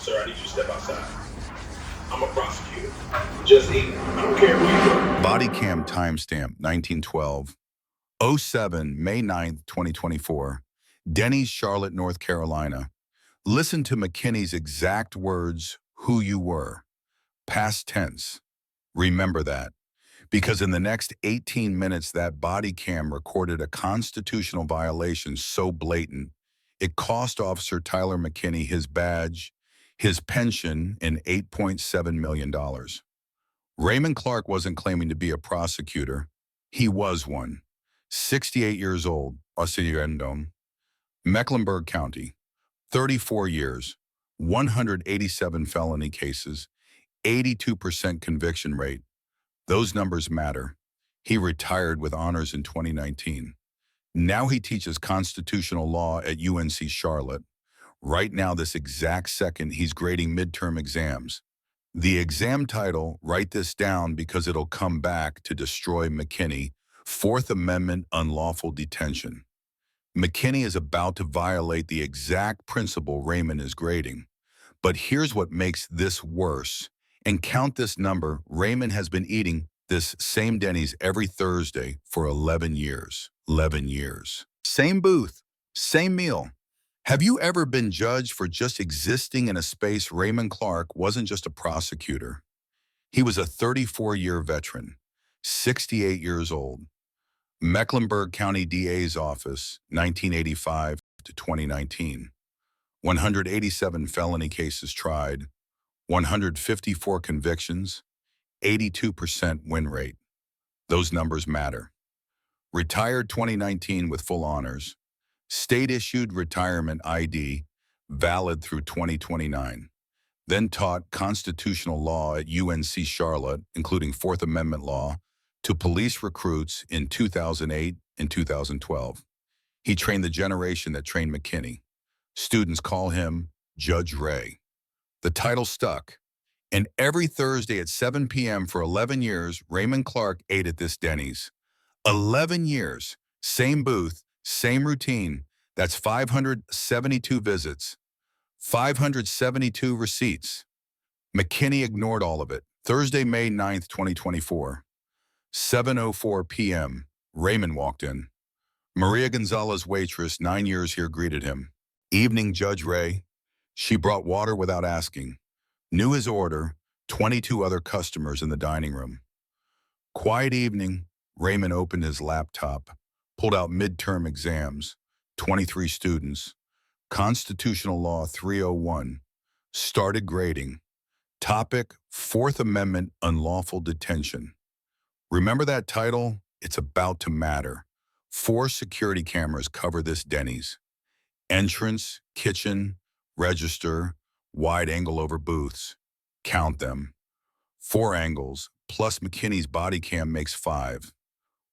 Sir, I need you to step outside. I'm a prosecutor. Just eat. I don't care who you are. Bodycam timestamp 1912. 07 May 9th, 2024. Denny, Charlotte, North Carolina. Listen to McKinney's exact words, who you were. Past tense. Remember that. Because in the next 18 minutes, that body cam recorded a constitutional violation so blatant, it cost Officer Tyler McKinney his badge, his pension, and $8.7 million. Raymond Clarke wasn't claiming to be a prosecutor. He was one. 68 years old, Prosecutor, Mecklenburg County, 34 years, 187 felony cases, 82% conviction rate. Those numbers matter. He retired with honors in 2019. Now he teaches constitutional law at UNC Charlotte. Right now, this exact second, he's grading midterm exams. The exam title, write this down because it'll come back to destroy McKinney, Fourth Amendment unlawful detention. McKinney is about to violate the exact principle Raymond is grading. But here's what makes this worse. And count this number, Raymond has been eating this same Denny's every Thursday for 11 years. 11 years. Same booth, same meal. Have you ever been judged for just existing in a space? Raymond Clarke wasn't just a prosecutor. He was a 34-year veteran, 68 years old. Mecklenburg County DA's office, 1985 to 2019. 187 felony cases tried, 154 convictions, 82% win rate. Those numbers matter. Retired 2019 with full honors. State-issued retirement ID, valid through 2029. Then taught constitutional law at UNC Charlotte, including Fourth Amendment law, to police recruits in 2008 and 2012. He trained the generation that trained McKinney. Students call him Judge Ray. The title stuck. And every Thursday at 7 p.m. for 11 years, Raymond Clarke ate at this Denny's. 11 years, same booth, same routine. That's 572 visits, 572 receipts. McKinney ignored all of it. Thursday, May 9th, 2024. 7:04 p.m. Raymond walked in. Maria Gonzalez, waitress, 9 years here, greeted him. Evening, Judge Ray. She brought water without asking. Knew his order, 22 other customers in the dining room. Quiet evening, Raymond opened his laptop, pulled out midterm exams, 23 students, Constitutional Law 301, started grading. Topic, Fourth Amendment unlawful detention. Remember that title? It's about to matter. 4 security cameras cover this Denny's. Entrance, kitchen, register, wide angle over booths. Count them. 4 angles, plus McKinney's body cam makes 5.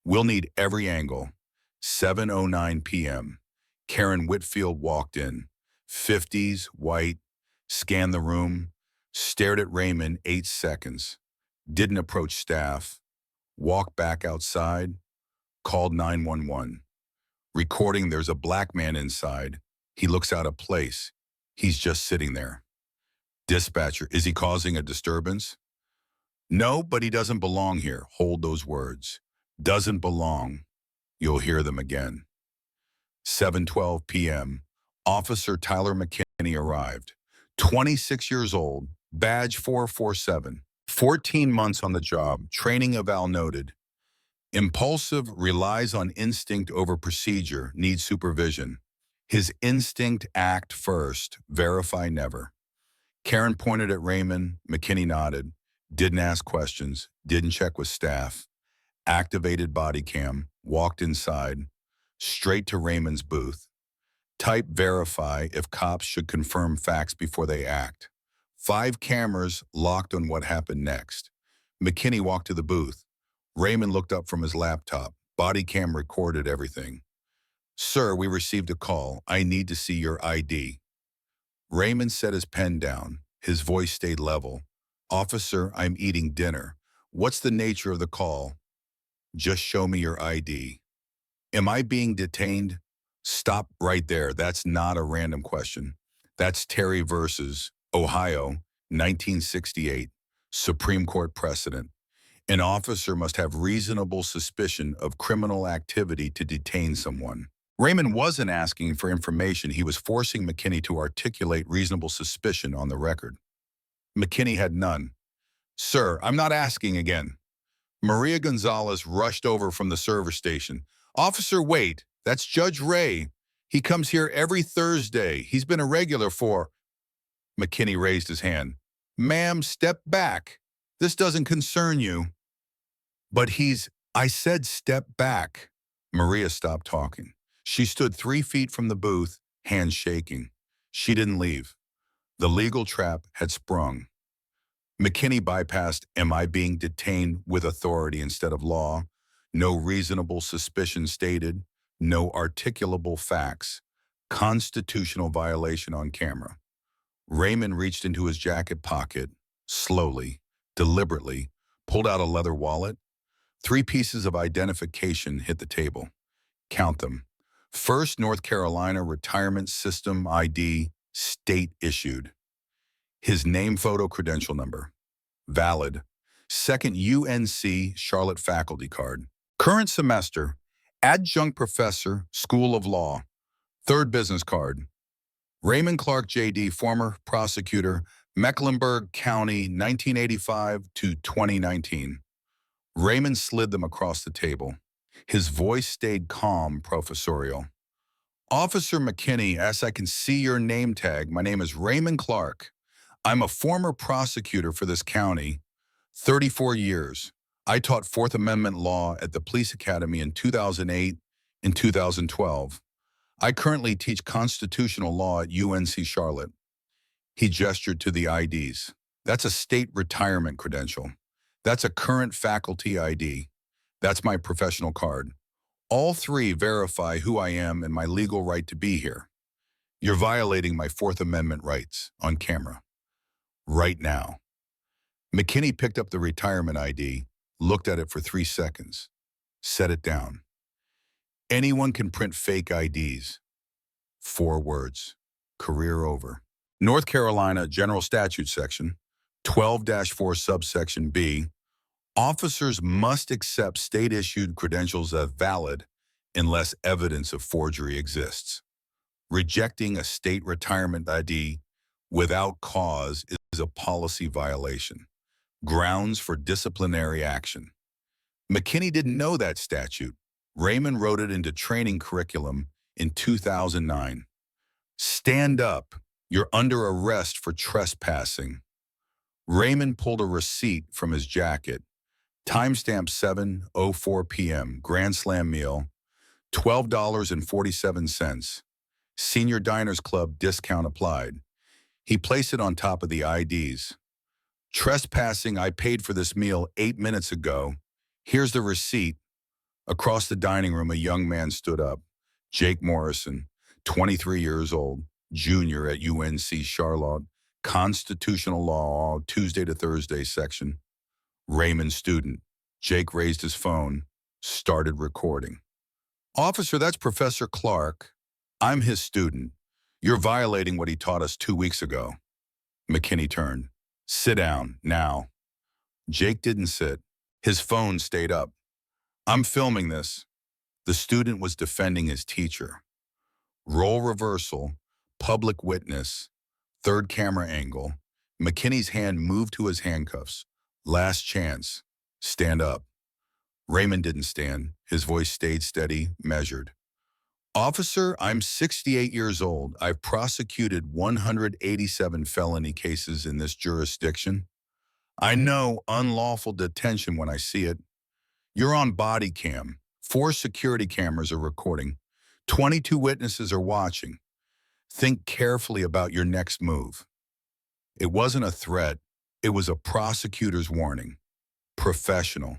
We'll need every angle. 7:09 p.m. Karen Whitfield walked in. 50s, white, scanned the room, stared at Raymond 8 seconds. Didn't approach staff. Walked back outside. Called 911. Recording, there's a black man inside. He looks out of place. He's just sitting there. Dispatcher, is he causing a disturbance? No, but he doesn't belong here. Hold those words. Doesn't belong. You'll hear them again. 7:12 p.m. Officer Tyler McKinney arrived. 26 years old, badge 447. 14 months on the job, training eval noted. Impulsive, relies on instinct over procedure, needs supervision. His instinct, act first, verify never. Karen pointed at Raymond, McKinney nodded, didn't ask questions, didn't check with staff. Activated body cam, walked inside, straight to Raymond's booth. Type verify if cops should confirm facts before they act. 5 cameras locked on what happened next. McKinney walked to the booth. Raymond looked up from his laptop. Body cam recorded everything. Sir, we received a call. I need to see your ID. Raymond set his pen down. His voice stayed level. Officer, I'm eating dinner. What's the nature of the call? Just show me your ID. Am I being detained? Stop right there. That's not a random question. That's Terry versus Ohio, 1968, Supreme Court precedent. An officer must have reasonable suspicion of criminal activity to detain someone. Raymond wasn't asking for information. He was forcing McKinney to articulate reasonable suspicion on the record. McKinney had none. "Sir, I'm not asking again." Maria Gonzalez rushed over from the service station. "Officer, wait. That's Judge Ray. He comes here every Thursday. He's been a regular for—" McKinney raised his hand. "Ma'am, step back. This doesn't concern you." "But I said step back." Maria stopped talking. She stood 3 feet from the booth, hands shaking. She didn't leave. The legal trap had sprung. McKinney bypassed, "Am I being detained with authority instead of law?" No reasonable suspicion stated. No articulable facts. Constitutional violation on camera. Raymond reached into his jacket pocket, slowly, deliberately, pulled out a leather wallet. 3 pieces of identification hit the table. Count them. First, North Carolina Retirement System ID, state issued. His name, photo, credential number. Valid. Second, UNC Charlotte faculty card. Current semester, adjunct professor, School of Law. Third business card. Raymond Clarke, J.D., former prosecutor, Mecklenburg County, 1985 to 2019. Raymond slid them across the table. His voice stayed calm, professorial. "Officer McKinney, as I can see your name tag, my name is Raymond Clarke. I'm a former prosecutor for this county, 34 years. I taught Fourth Amendment law at the Police Academy in 2008 and 2012. I currently teach constitutional law at UNC Charlotte." He gestured to the IDs. "That's a state retirement credential. That's a current faculty ID. That's my professional card. All 3 verify who I am and my legal right to be here. You're violating my Fourth Amendment rights on camera. Right now." McKinney picked up the retirement ID, looked at it for 3 seconds, set it down. "Anyone can print fake IDs. 4 words. Career over. North Carolina General Statute Section 12-4 subsection B. Officers must accept state-issued credentials as valid unless evidence of forgery exists. Rejecting a state retirement ID without cause is a policy violation. Grounds for disciplinary action. McKinney didn't know that statute. Raymond wrote it into training curriculum in 2009. "Stand up. You're under arrest for trespassing." Raymond pulled a receipt from his jacket. Timestamp 7:04 p.m. Grand Slam meal, $12.47. Senior Diners Club discount applied. He placed it on top of the IDs. "Trespassing, I paid for this meal 8 minutes ago. Here's the receipt." Across the dining room, a young man stood up. Jake Morrison, 23 years old, junior at UNC Charlotte, Constitutional Law, Tuesday to Thursday section. Raymond student. Jake raised his phone, started recording. "Officer, that's Professor Clarke. I'm his student. You're violating what he taught us 2 weeks ago." McKinney turned. "Sit down, now." Jake didn't sit. His phone stayed up. "I'm filming this." The student was defending his teacher. Role reversal, public witness, third camera angle. McKinney's hand moved to his handcuffs. "Last chance. Stand up." Raymond didn't stand. His voice stayed steady, measured. "Officer, I'm 68 years old. I've prosecuted 187 felony cases in this jurisdiction. I know unlawful detention when I see it. You're on Bodycam. 4 security cameras are recording. 22 witnesses are watching. Think carefully about your next move." It wasn't a threat. It was a prosecutor's warning. Professional.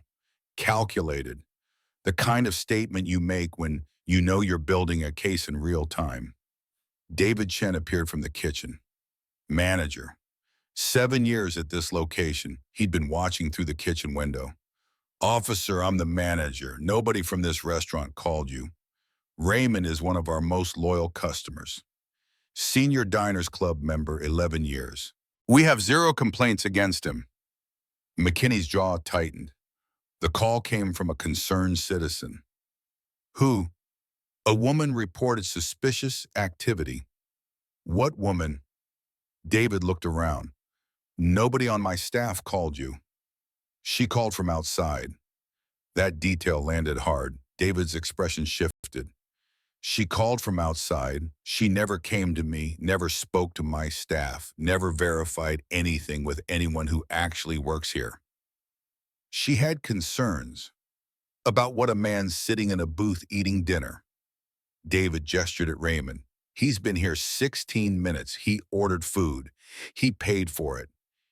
Calculated. The kind of statement you make when you know you're building a case in real time. David Chen appeared from the kitchen. Manager. 7 years at this location. He'd been watching through the kitchen window. "Officer, I'm the manager. Nobody from this restaurant called you. Raymond is one of our most loyal customers. Senior Diners Club member, 11 years. We have 0 complaints against him. McKinney's jaw tightened. The call came from a concerned citizen. Who? A woman reported suspicious activity. What woman? David looked around. Nobody on my staff called you. She called from outside. That detail landed hard. David's expression shifted. She called from outside. She never came to me, never spoke to my staff, never verified anything with anyone who actually works here. She had concerns about what a man sitting in a booth eating dinner. David gestured at Raymond. He's been here 16 minutes. He ordered food. He paid for it.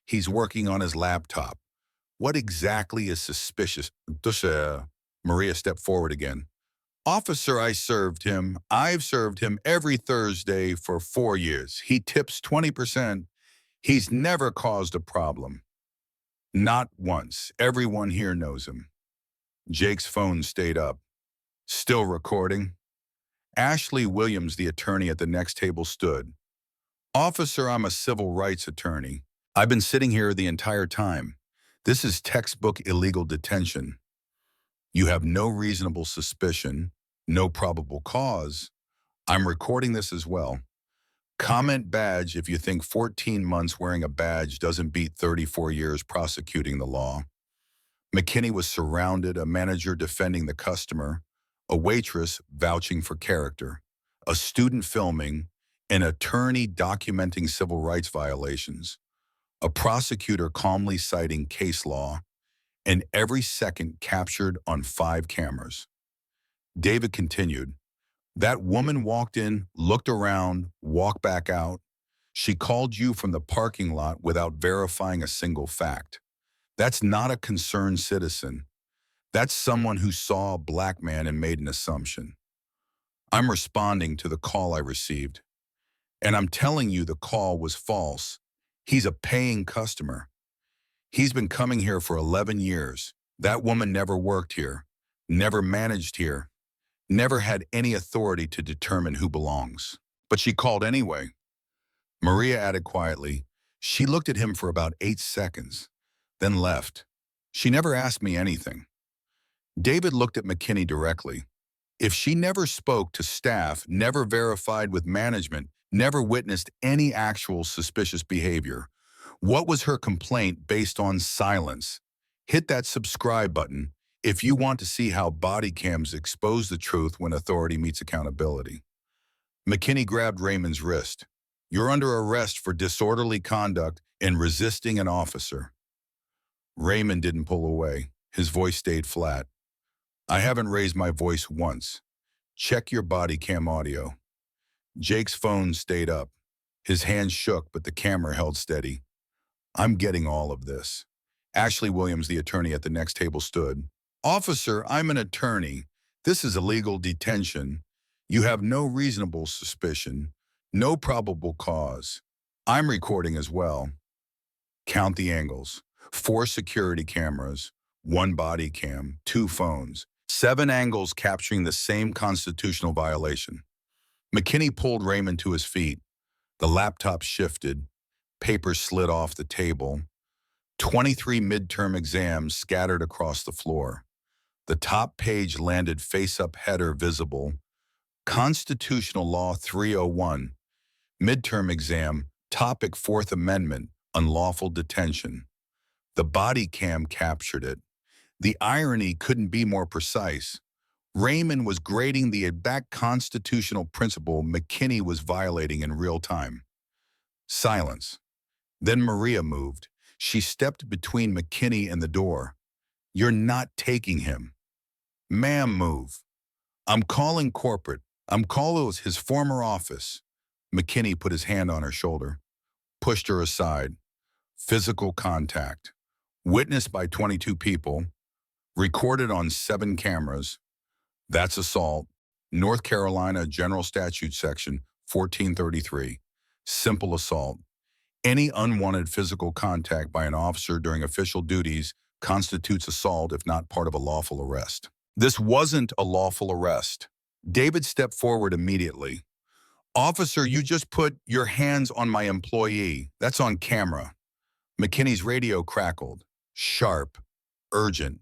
He's working on his laptop. What exactly is suspicious? Maria stepped forward again. Officer, I've served him every Thursday for 4 years. He tips 20%. He's never caused a problem. Not once. Everyone here knows him. Jake's phone stayed up. Still recording? Ashley Williams, the attorney at the next table, stood. Officer, I'm a civil rights attorney. I've been sitting here the entire time. This is textbook illegal detention. You have no reasonable suspicion, no probable cause. I'm recording this as well. Comment badge if you think 14 months wearing a badge doesn't beat 34 years prosecuting the law. McKinney was surrounded, a manager defending the customer, a waitress vouching for character, a student filming, an attorney documenting civil rights violations, a prosecutor calmly citing case law, and every second captured on 5 cameras. David continued. That woman walked in, looked around, walked back out. She called you from the parking lot without verifying a single fact. That's not a concerned citizen. That's someone who saw a black man and made an assumption. I'm responding to the call I received. And I'm telling you the call was false. He's a paying customer. He's been coming here for 11 years. That woman never worked here, never managed here, never had any authority to determine who belongs. But she called anyway. Maria added quietly, she looked at him for about 8 seconds, then left. She never asked me anything. David looked at McKinney directly. If she never spoke to staff, never verified with management, never witnessed any actual suspicious behavior, what was her complaint based on silence? Hit that subscribe button if you want to see how body cams expose the truth when authority meets accountability. McKinney grabbed Raymond's wrist. You're under arrest for disorderly conduct and resisting an officer. Raymond didn't pull away. His voice stayed flat. I haven't raised my voice once. Check your body cam audio. Jake's phone stayed up. His hands shook, but the camera held steady. I'm getting all of this. Ashley Williams, the attorney at the next table, stood. Officer, I'm an attorney. This is illegal detention. You have no reasonable suspicion, no probable cause. I'm recording as well. Count the angles. 4 security cameras, 1 body cam, 2 phones, 7 angles capturing the same constitutional violation. McKinney pulled Raymond to his feet. The laptop shifted. Papers slid off the table. 23 midterm exams scattered across the floor. The top page landed face-up header visible. Constitutional Law 301. Midterm exam, topic 4th Amendment, unlawful detention. The body cam captured it. The irony couldn't be more precise. Raymond was grading the exact constitutional principle McKinney was violating in real time. Silence. Then Maria moved. She stepped between McKinney and the door. You're not taking him. Ma'am, move. I'm calling corporate. I'm calling his former office. McKinney put his hand on her shoulder, pushed her aside. Physical contact. Witnessed by 22 people. Recorded on 7 cameras. That's assault. North Carolina General Statute Section 1433. Simple assault. Any unwanted physical contact by an officer during official duties constitutes assault if not part of a lawful arrest. This wasn't a lawful arrest. David stepped forward immediately. Officer, you just put your hands on my employee. That's on camera. McKinney's radio crackled. Sharp. Urgent.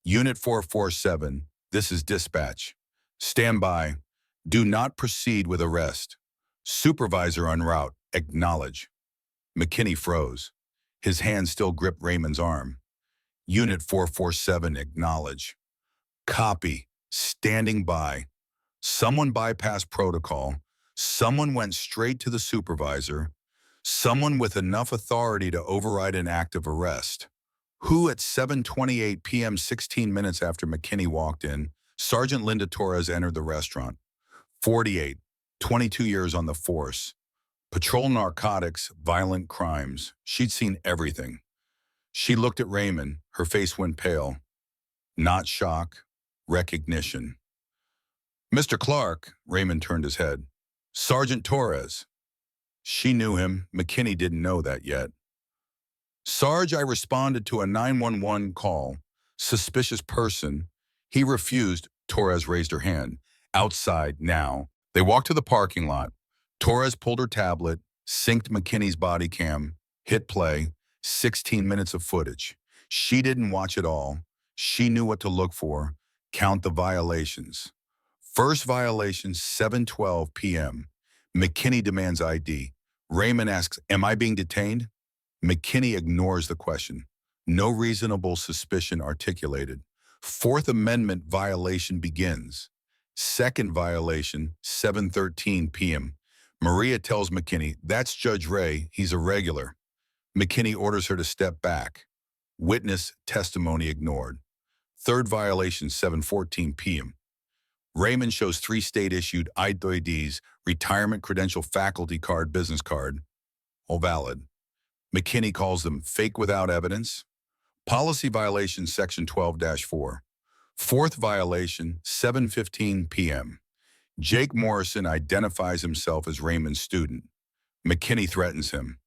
Unit 447, this is dispatch. Stand by. Do not proceed with arrest. Supervisor en route. Acknowledge. McKinney froze. His hand still gripped Raymond's arm. Unit 447, acknowledge. Copy. Standing by. Someone bypassed protocol. Someone went straight to the supervisor. Someone with enough authority to override an act of arrest. Who at 7:28 p.m., 16 minutes after McKinney walked in, Sergeant Linda Torres entered the restaurant. 48, 22 years on the force. Patrol narcotics, violent crimes. She'd seen everything. She looked at Raymond. Her face went pale. Not shock, recognition. Mr. Clarke, Raymond turned his head. Sergeant Torres. She knew him. McKinney didn't know that yet. Sarge, I responded to a 911 call. Suspicious person. He refused. Torres raised her hand. Outside, now. They walked to the parking lot. Torres pulled her tablet, synced McKinney's body cam, hit play, 16 minutes of footage. She didn't watch it all. She knew what to look for. Count the violations. First violation, 7:12 p.m. McKinney demands ID. Raymond asks, am I being detained? McKinney ignores the question. No reasonable suspicion articulated. Fourth Amendment violation begins. Second violation, 7:13 p.m. Maria tells McKinney, that's Judge Ray, he's a regular. McKinney orders her to step back. Witness testimony ignored. Third violation, 7:14 p.m. Raymond shows 3 state-issued IDs, retirement credential faculty card, business card, all valid. McKinney calls them fake without evidence. Policy violation, section 12-4. Fourth violation, 7:15 p.m. Jake Morrison identifies himself as Raymond's student. McKinney threatens him.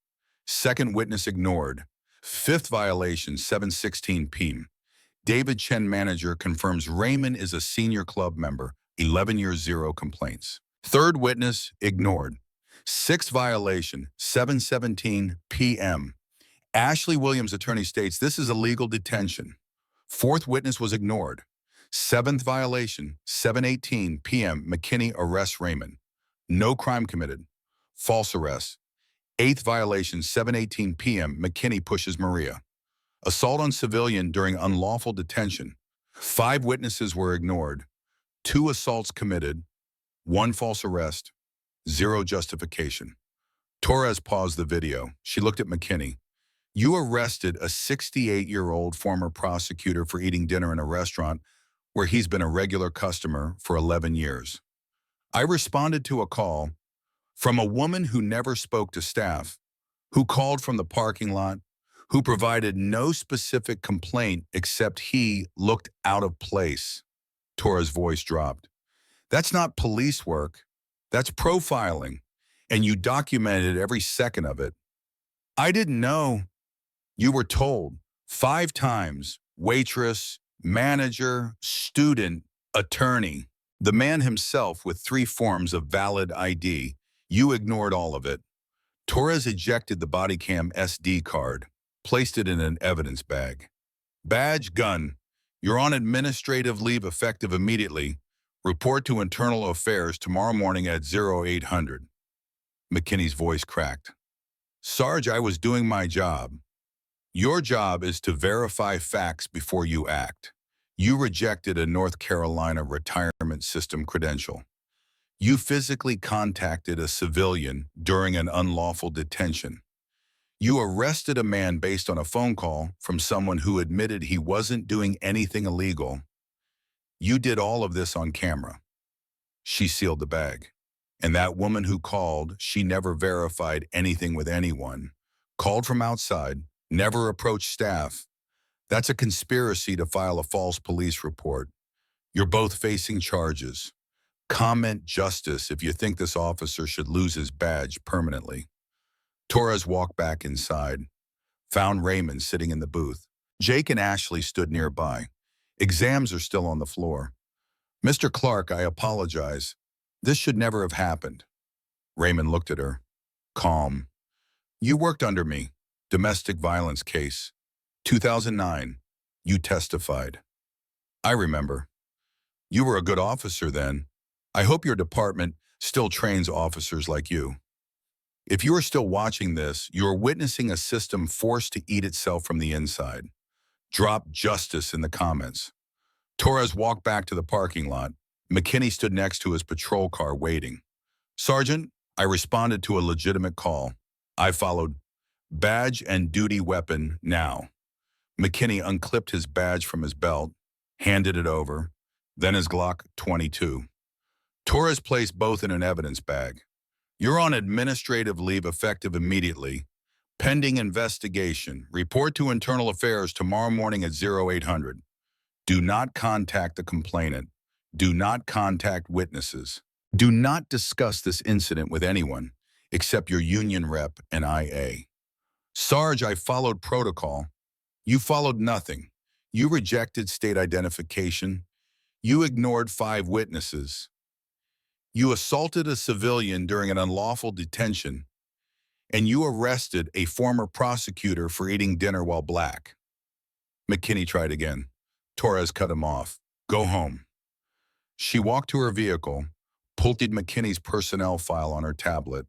Second witness ignored. Fifth violation, 7:16 p.m. David Chen, manager, confirms Raymond is a senior club member, 11 years, 0 complaints. Third witness ignored. Sixth violation, 7:17 p.m. Ashley Williams' attorney states this is illegal detention. Fourth witness was ignored. Seventh violation, 7:18 p.m. McKinney arrests Raymond. No crime committed. False arrest. Eighth violation, 7:18 p.m. McKinney pushes Maria. Assault on civilian during unlawful detention. 5 witnesses were ignored. 2 assaults committed. 1 false arrest. 0 justification. Torres paused the video. She looked at McKinney. You arrested a 68-year-old former prosecutor for eating dinner in a restaurant where he's been a regular customer for 11 years. I responded to a call from a woman who never spoke to staff, who called from the parking lot, who provided no specific complaint except he looked out of place. Torres' voice dropped. That's not police work. That's profiling. And you documented every second of it. I didn't know. You were told 5 times, waitress, manager, student, attorney. The man himself with 3 forms of valid ID. You ignored all of it. Torres ejected the Bodycam SD card, placed it in an evidence bag. Badge, gun. You're on administrative leave effective immediately. Report to Internal Affairs tomorrow morning at 0800. McKinney's voice cracked. Sarge, I was doing my job. Your job is to verify facts before you act. You rejected a North Carolina retirement system credential. You physically contacted a civilian during an unlawful detention. You arrested a man based on a phone call from someone who admitted he wasn't doing anything illegal. You did all of this on camera. She sealed the bag. And that woman who called, she never verified anything with anyone. Called from outside, never approached staff. That's a conspiracy to file a false police report. You're both facing charges. Comment justice if you think this officer should lose his badge permanently. Torres walked back inside, found Raymond sitting in the booth. Jake and Ashley stood nearby. Exams are still on the floor. Mr. Clarke, I apologize. This should never have happened. Raymond looked at her, calm. You worked under me. Domestic violence case. 2009. You testified. I remember. You were a good officer then. I hope your department still trains officers like you. If you are still watching this, you are witnessing a system forced to eat itself from the inside. Drop justice in the comments. Torres walked back to the parking lot. McKinney stood next to his patrol car waiting. Sergeant, I responded to a legitimate call. I followed. Badge and duty weapon now. McKinney unclipped his badge from his belt, handed it over, then his Glock 22. Torres placed both in an evidence bag. You're on administrative leave effective immediately. Pending investigation. Report to Internal Affairs tomorrow morning at 0800. Do not contact the complainant. Do not contact witnesses. Do not discuss this incident with anyone except your union rep and IA. Sarge, I followed protocol. You followed nothing. You rejected state identification. You ignored 5 witnesses. You assaulted a civilian during an unlawful detention, and you arrested a former prosecutor for eating dinner while black. McKinney tried again. Torres cut him off. Go home. She walked to her vehicle, pulled McKinney's personnel file on her tablet.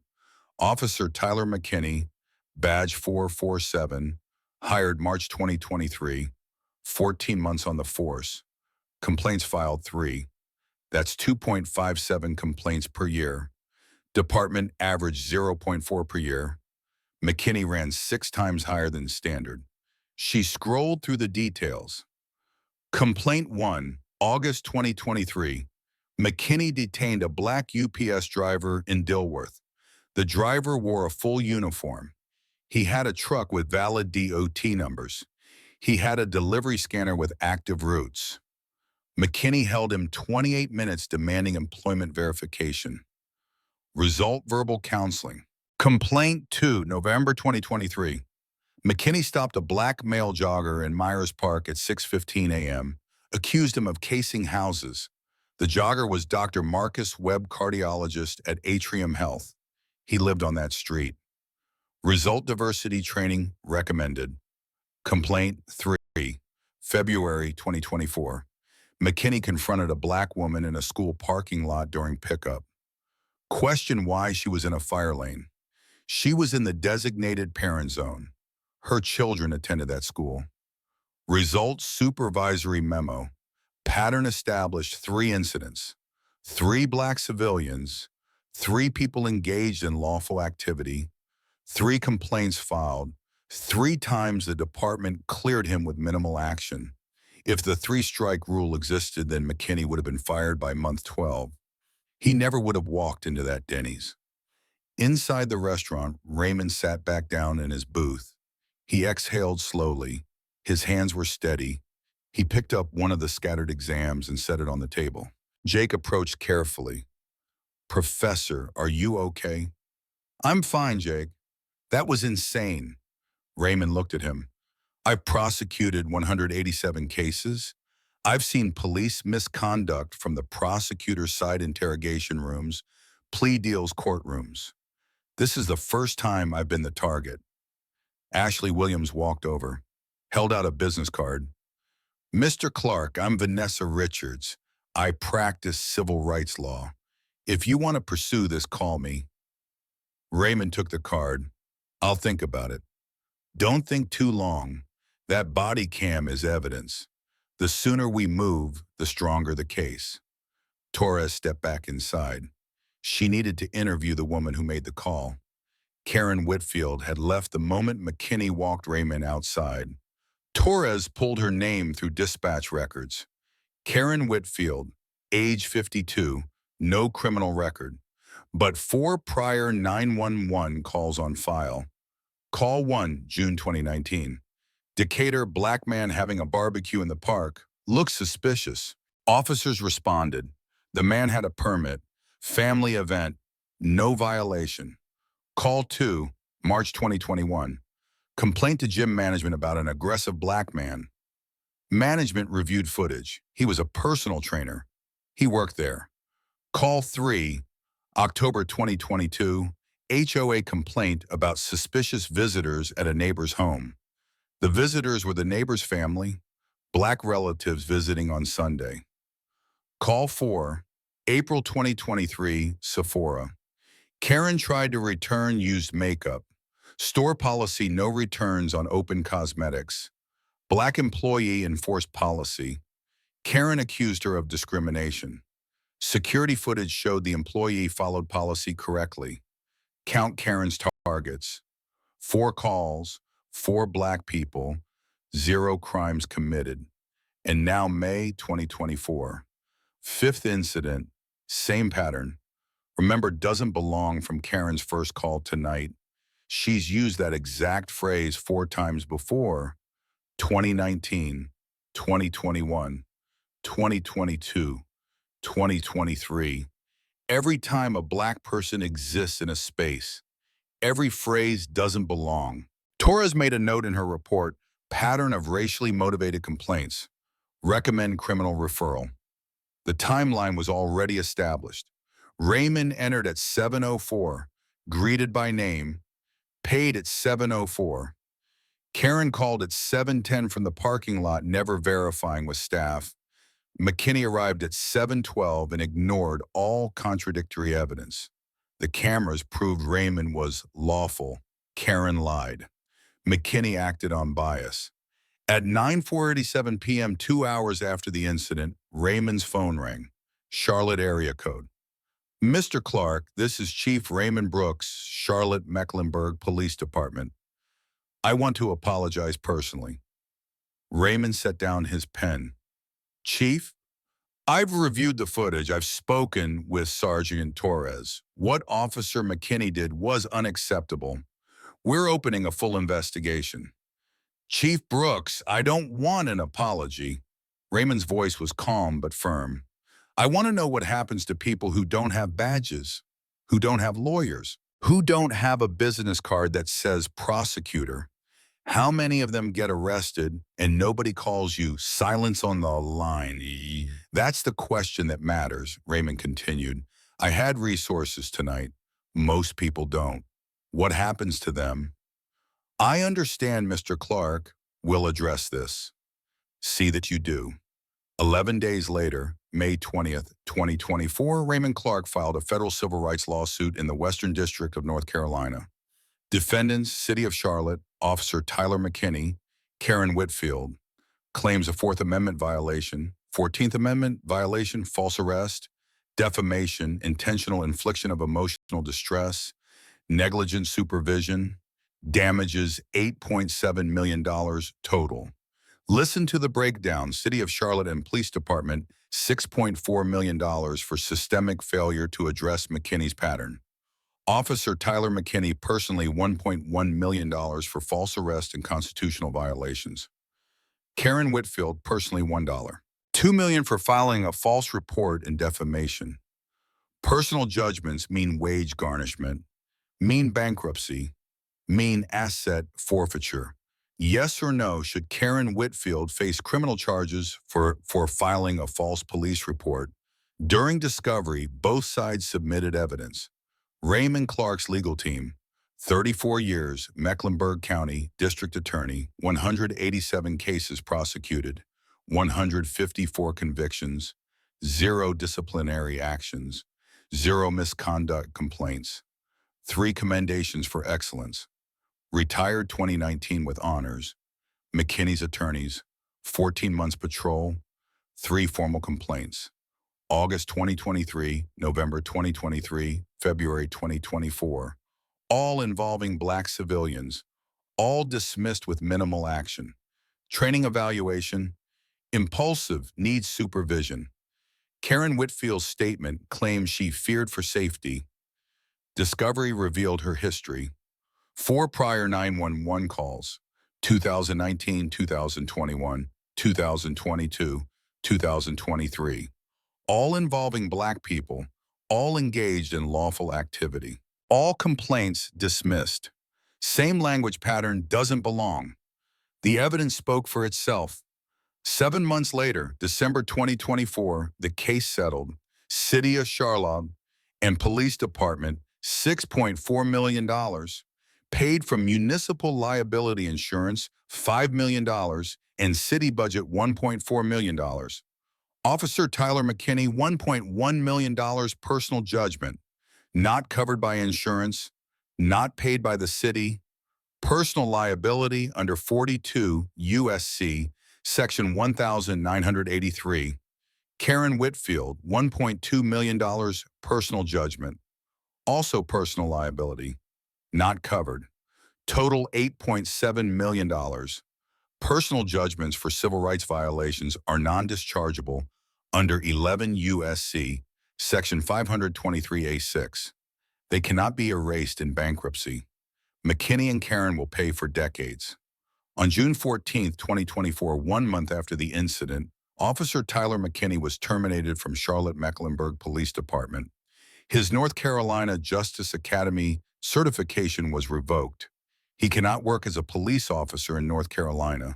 Officer Tyler McKinney, badge 447, hired March 2023, 14 months on the force. Complaints filed 3. That's 2.57 complaints per year. Department averaged 0.4 per year. McKinney ran 6 times higher than standard. She scrolled through the details. Complaint 1, August 2023. McKinney detained a black UPS driver in Dilworth. The driver wore a full uniform. He had a truck with valid DOT numbers. He had a delivery scanner with active routes. McKinney held him 28 minutes demanding employment verification. Result verbal counseling. Complaint 2, November 2023. McKinney stopped a black male jogger in Myers Park at 6:15 a.m., accused him of casing houses. The jogger was Dr. Marcus Webb, cardiologist at Atrium Health. He lived on that street. Result diversity training recommended. Complaint 3, February 2024. McKinney confronted a black woman in a school parking lot during pickup. Questioned why she was in a fire lane. She was in the designated parent zone. Her children attended that school. Result supervisory memo. Pattern established 3 incidents. 3 black civilians. 3 people engaged in lawful activity. 3 complaints filed. 3 times the department cleared him with minimal action. If the 3-strike rule existed, then McKinney would have been fired by month 12. He never would have walked into that Denny's. Inside the restaurant, Raymond sat back down in his booth. He exhaled slowly. His hands were steady. He picked up one of the scattered exams and set it on the table. Jake approached carefully. Professor, are you okay? I'm fine, Jake. That was insane. Raymond looked at him. I've prosecuted 187 cases. I've seen police misconduct from the prosecutor's side interrogation rooms, plea deals courtrooms. This is the first time I've been the target. Ashley Williams walked over, held out a business card. Mr. Clarke, I'm Vanessa Richards. I practice civil rights law. If you want to pursue this, call me. Raymond took the card. I'll think about it. Don't think too long. That body cam is evidence. The sooner we move, the stronger the case. Torres stepped back inside. She needed to interview the woman who made the call. Karen Whitfield had left the moment McKinney walked Raymond outside. Torres pulled her name through dispatch records. Karen Whitfield, age 52, no criminal record, but 4 prior 911 calls on file. Call 1, June 2019. Decatur, black man having a barbecue in the park. Looks suspicious. Officers responded. The man had a permit. Family event. No violation. Call 2, March 2021. Complaint to gym management about an aggressive black man. Management reviewed footage. He was a personal trainer. He worked there. Call 3, October 2022, HOA complaint about suspicious visitors at a neighbor's home. The visitors were the neighbor's family, black relatives visiting on Sunday. Call 4, April 2023, Sephora. Karen tried to return used makeup. Store policy no returns on open cosmetics. Black employee enforced policy. Karen accused her of discrimination. Security footage showed the employee followed policy correctly. Count Karen's targets. 4 calls, 4 black people, 0 crimes committed. And now May 2024. 5th incident, same pattern. Remember, doesn't belong from Karen's first call tonight. She's used that exact phrase 4 times before: 2019, 2021, 2022, 2023. Every time a black person exists in a space, every phrase doesn't belong. Torres made a note in her report, pattern of racially motivated complaints. Recommend criminal referral. The timeline was already established. Raymond entered at 7:04, greeted by name, paid at 7:04. Karen called at 7:10 from the parking lot, never verifying with staff. McKinney arrived at 7:12 and ignored all contradictory evidence. The cameras proved Raymond was lawful. Karen lied. McKinney acted on bias. At 9:47 p.m., 2 hours after the incident, Raymond's phone rang. Charlotte area code. Mr. Clarke, this is Chief Raymond Brooks, Charlotte Mecklenburg Police Department. I want to apologize personally. Raymond set down his pen. Chief, I've reviewed the footage. I've spoken with Sergeant Torres. What Officer McKinney did was unacceptable. We're opening a full investigation. Chief Brooks, I don't want an apology. Raymond's voice was calm but firm. I want to know what happens to people who don't have badges, who don't have lawyers, who don't have a business card that says prosecutor. How many of them get arrested and nobody calls you silence on the line? That's the question that matters, Raymond continued. I had resources tonight. Most people don't. What happens to them? I understand, Mr. Clarke. We'll address this. See that you do. 11 days later, May 20th, 2024, Raymond Clarke filed a federal civil rights lawsuit in the Western District of North Carolina. Defendants, City of Charlotte, Officer Tyler McKinney, Karen Whitfield. Claims a 4th Amendment violation, 14th Amendment violation, false arrest, defamation, intentional infliction of emotional distress, negligent supervision, damages $8.7 million total. Listen to the breakdown. City of Charlotte and Police Department, $6.4 million for systemic failure to address McKinney's pattern. Officer Tyler McKinney personally $1.1 million for false arrest and constitutional violations. Karen Whitfield personally $1. $2 million for filing a false report and defamation. Personal judgments mean wage garnishment, mean bankruptcy, mean asset forfeiture. Yes or no, should Karen Whitfield face criminal charges for filing a false police report? During discovery, both sides submitted evidence. Raymond Clarke's legal team, 34 years, Mecklenburg County District Attorney, 187 cases prosecuted, 154 convictions, 0 disciplinary actions, 0 misconduct complaints, 3 commendations for excellence. Retired 2019 with honors. McKinney's attorneys, 14 months patrol, 3 formal complaints. August 2023, November 2023, February 2024, all involving black civilians, all dismissed with minimal action. Training evaluation, impulsive, needs supervision. Karen Whitfield's statement claims she feared for safety. Discovery revealed her history. 4 prior 911 calls, 2019, 2021, 2022, 2023. All involving black people, all engaged in lawful activity. All complaints dismissed. Same language pattern doesn't belong. The evidence spoke for itself. 7 months later, December 2024, the case settled. City of Charlotte and police department $6.4 million, paid from municipal liability insurance $5 million, and city budget $1.4 million. Officer Tyler McKinney, $1.1 million personal judgment, not covered by insurance, not paid by the city, personal liability under 42 U.S.C. Section 1983. Karen Whitfield, $1.2 million personal judgment, also personal liability, not covered. Total $8.7 million. Personal judgments for civil rights violations are non-dischargeable under 11 U.S.C. Section 523A6. They cannot be erased in bankruptcy. McKinney and Karen will pay for decades. On June 14, 2024, 1 month after the incident, Officer Tyler McKinney was terminated from Charlotte Mecklenburg Police Department. His North Carolina Justice Academy certification was revoked. He cannot work as a police officer in North Carolina.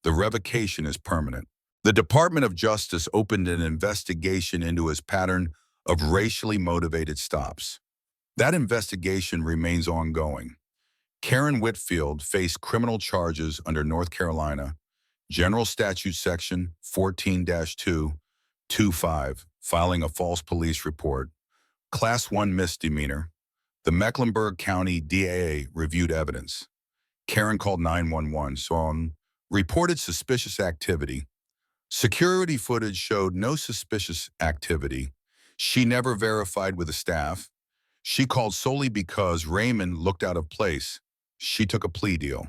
The revocation is permanent. The Department of Justice opened an investigation into his pattern of racially motivated stops. That investigation remains ongoing. Karen Whitfield faced criminal charges under North Carolina General Statute Section 14-225, filing a false police report, Class 1 misdemeanor. The Mecklenburg County DAA reviewed evidence. Karen called 911, saw reported suspicious activity. Security footage showed no suspicious activity. She never verified with the staff. She called solely because Raymond looked out of place. She took a plea deal.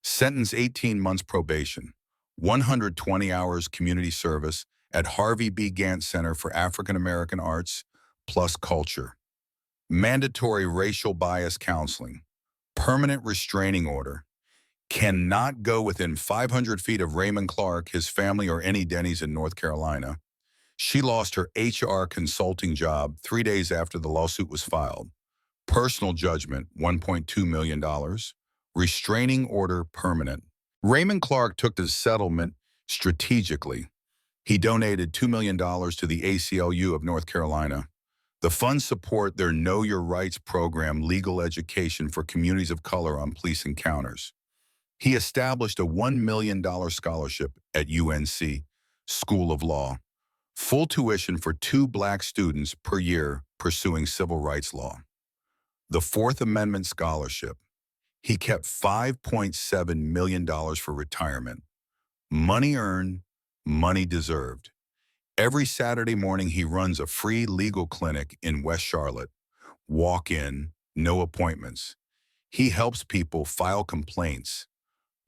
Sentence 18 months probation, 120 hours community service at Harvey B. Gantt Center for African American Arts plus Culture. Mandatory racial bias counseling. Permanent restraining order. Cannot go within 500 feet of Raymond Clarke, his family, or any Denny's in North Carolina. She lost her HR consulting job 3 days after the lawsuit was filed. Personal judgment, $1.2 million. Restraining order permanent. Raymond Clarke took the settlement strategically. He donated $2 million to the ACLU of North Carolina. The funds support their Know Your Rights program, legal education for communities of color on police encounters. He established a $1 million scholarship at UNC School of Law, full tuition for 2 Black students per year pursuing civil rights law. The Fourth Amendment Scholarship. He kept $5.7 million for retirement. Money earned, money deserved. Every Saturday morning, he runs a free legal clinic in West Charlotte. Walk in, no appointments. He helps people file complaints,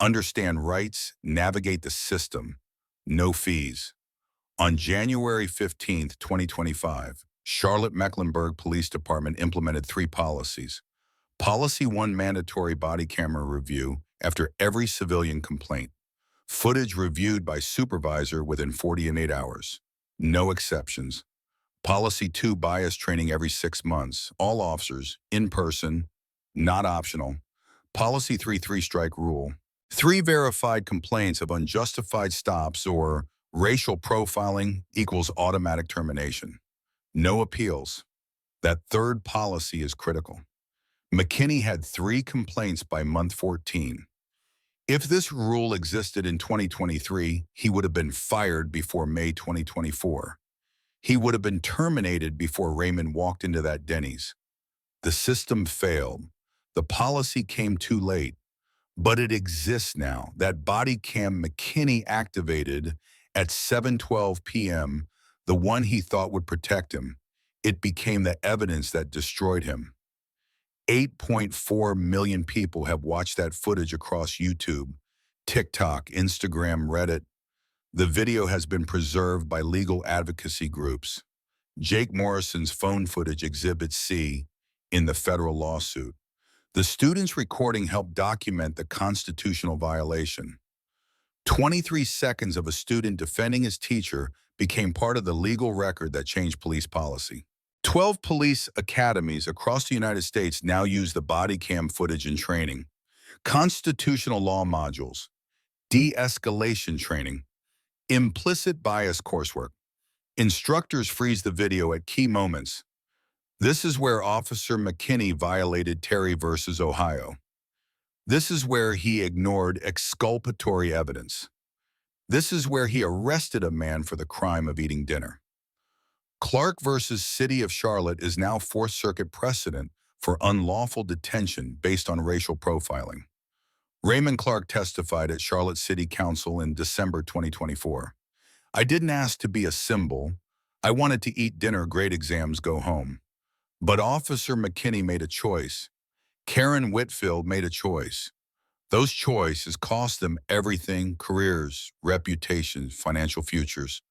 understand rights, navigate the system, no fees. On January 15, 2025, Charlotte Mecklenburg Police Department implemented 3 policies. Policy 1, mandatory body camera review after every civilian complaint. Footage reviewed by supervisor within 48 hours. No exceptions. Policy 2, bias training every 6 months. All officers, in person, not optional. Policy 3, 3-strike rule. 3 verified complaints of unjustified stops or racial profiling equals automatic termination. No appeals. That 3rd policy is critical. McKinney had 3 complaints by month 14. If this rule existed in 2023, he would have been fired before May 2024. He would have been terminated before Raymond walked into that Denny's. The system failed. The policy came too late. But it exists now. That body cam McKinney activated at 7:12 p.m., the one he thought would protect him, it became the evidence that destroyed him. 8.4 million people have watched that footage across YouTube, TikTok, Instagram, Reddit. The video has been preserved by legal advocacy groups. Jake Morrison's phone footage, Exhibit C, in the federal lawsuit. The student's recording helped document the constitutional violation. 23 seconds of a student defending his teacher became part of the legal record that changed police policy. 12 police academies across the United States now use the body cam footage in training. Constitutional law modules, de-escalation training, implicit bias coursework. Instructors freeze the video at key moments. This is where Officer McKinney violated Terry versus Ohio. This is where he ignored exculpatory evidence. This is where he arrested a man for the crime of eating dinner. Clarke versus City of Charlotte is now Fourth Circuit precedent for unlawful detention based on racial profiling. Raymond Clarke testified at Charlotte City Council in December 2024. I didn't ask to be a symbol. I wanted to eat dinner, grade exams, go home. But Officer McKinney made a choice. Karen Whitfield made a choice. Those choices cost them everything: careers, reputations, financial futures.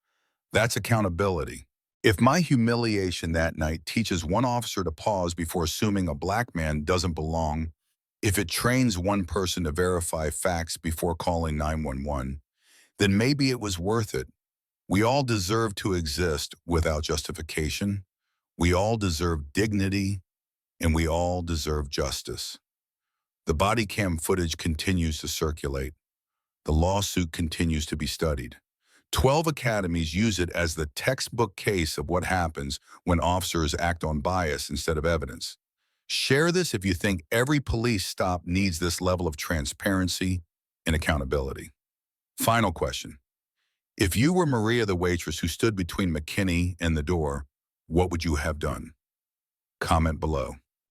That's accountability. If my humiliation that night teaches one officer to pause before assuming a black man doesn't belong, if it trains one person to verify facts before calling 911, then maybe it was worth it. We all deserve to exist without justification. We all deserve dignity, and we all deserve justice. The body cam footage continues to circulate. The lawsuit continues to be studied. 12 academies use it as the textbook case of what happens when officers act on bias instead of evidence. Share this if you think every police stop needs this level of transparency and accountability. Final question. If you were Maria the waitress who stood between McKinney and the door, what would you have done? Comment below.